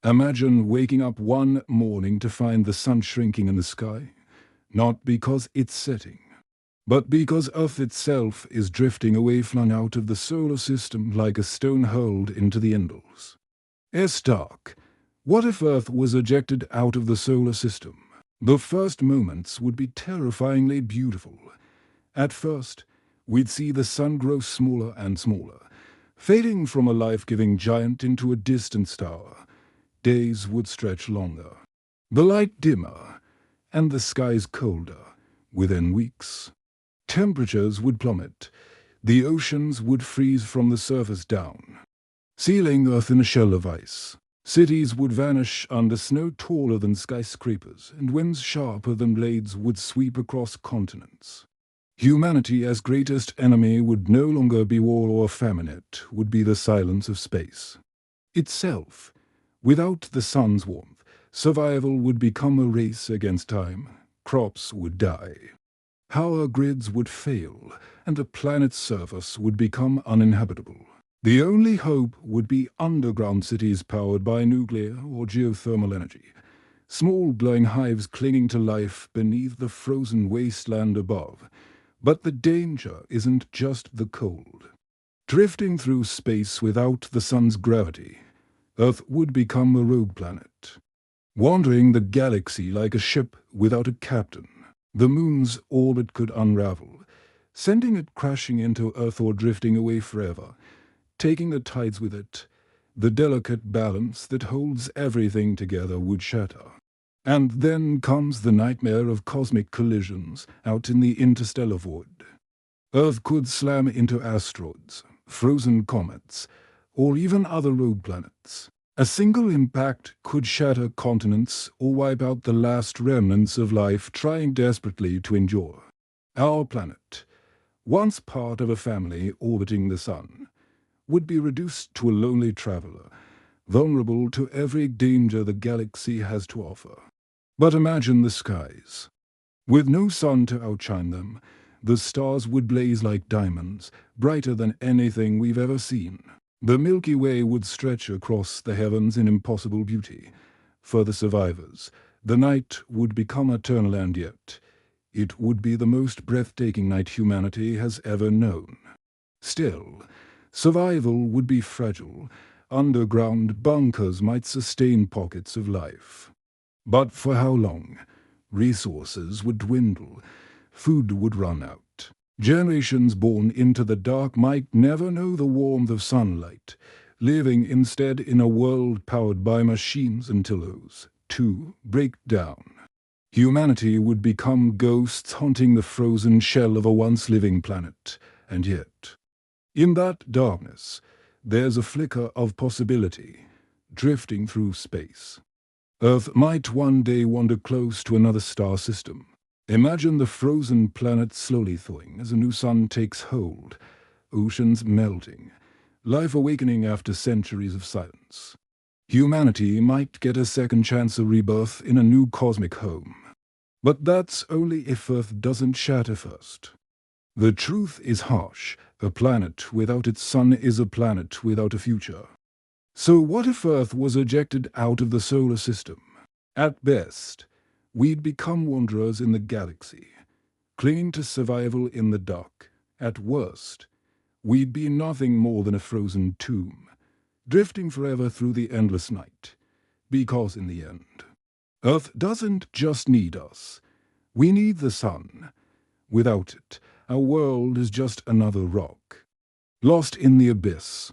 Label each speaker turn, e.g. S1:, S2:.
S1: Imagine waking up one morning to find the sun shrinking in the sky, not because it's setting, but because Earth itself is drifting away, flung out of the solar system like a stone hurled into the Indus. It's dark. What if Earth was ejected out of the solar system? The first moments would be terrifyingly beautiful. At first, we'd see the sun grow smaller and smaller, fading from a life-giving giant into a distant star. Days would stretch longer, the light dimmer, and the skies colder. Within weeks, temperatures would plummet, the oceans would freeze from the surface down, sealing Earth in a shell of ice. Cities would vanish under snow taller than skyscrapers, and winds sharper than blades would sweep across continents. Humanity as greatest enemy would no longer be war or famine, it would be the silence of space itself. Without the sun's warmth, survival would become a race against time. Crops would die. Power grids would fail, and the planet's surface would become uninhabitable. The only hope would be underground cities powered by nuclear or geothermal energy, small glowing hives clinging to life beneath the frozen wasteland above. But the danger isn't just the cold. Drifting through space without the sun's gravity, Earth would become a rogue planet, wandering the galaxy like a ship without a captain. The moon's orbit could unravel, sending it crashing into Earth or drifting away forever, taking the tides with it. The delicate balance that holds everything together would shatter. And then comes the nightmare of cosmic collisions out in the interstellar void. Earth could slam into asteroids, frozen comets, or even other rogue planets. A single impact could shatter continents or wipe out the last remnants of life trying desperately to endure. Our planet, once part of a family orbiting the sun, would be reduced to a lonely traveler, vulnerable to every danger the galaxy has to offer. But imagine the skies. With no sun to outshine them, the stars would blaze like diamonds, brighter than anything we've ever seen. The Milky Way would stretch across the heavens in impossible beauty. For the survivors, the night would become eternal, and yet it would be the most breathtaking night humanity has ever known. Still, survival would be fragile. Underground bunkers might sustain pockets of life. But for how long? Resources would dwindle. Food would run out. Generations born into the dark might never know the warmth of sunlight, living instead in a world powered by machines until those, too, break down. Humanity would become ghosts haunting the frozen shell of a once living planet, and yet, in that darkness, there's a flicker of possibility, drifting through space. Earth might one day wander close to another star system. Imagine the frozen planet slowly thawing as a new sun takes hold, oceans melting, life awakening after centuries of silence. Humanity might get a second chance of rebirth in a new cosmic home. But that's only if Earth doesn't shatter first. The truth is harsh. A planet without its sun is a planet without a future. So what if Earth was ejected out of the solar system? At best, we'd become wanderers in the galaxy, clinging to survival in the dark. At worst, we'd be nothing more than a frozen tomb, drifting forever through the endless night. Because in the end, Earth doesn't just need us. We need the sun. Without it, our world is just another rock, lost in the abyss.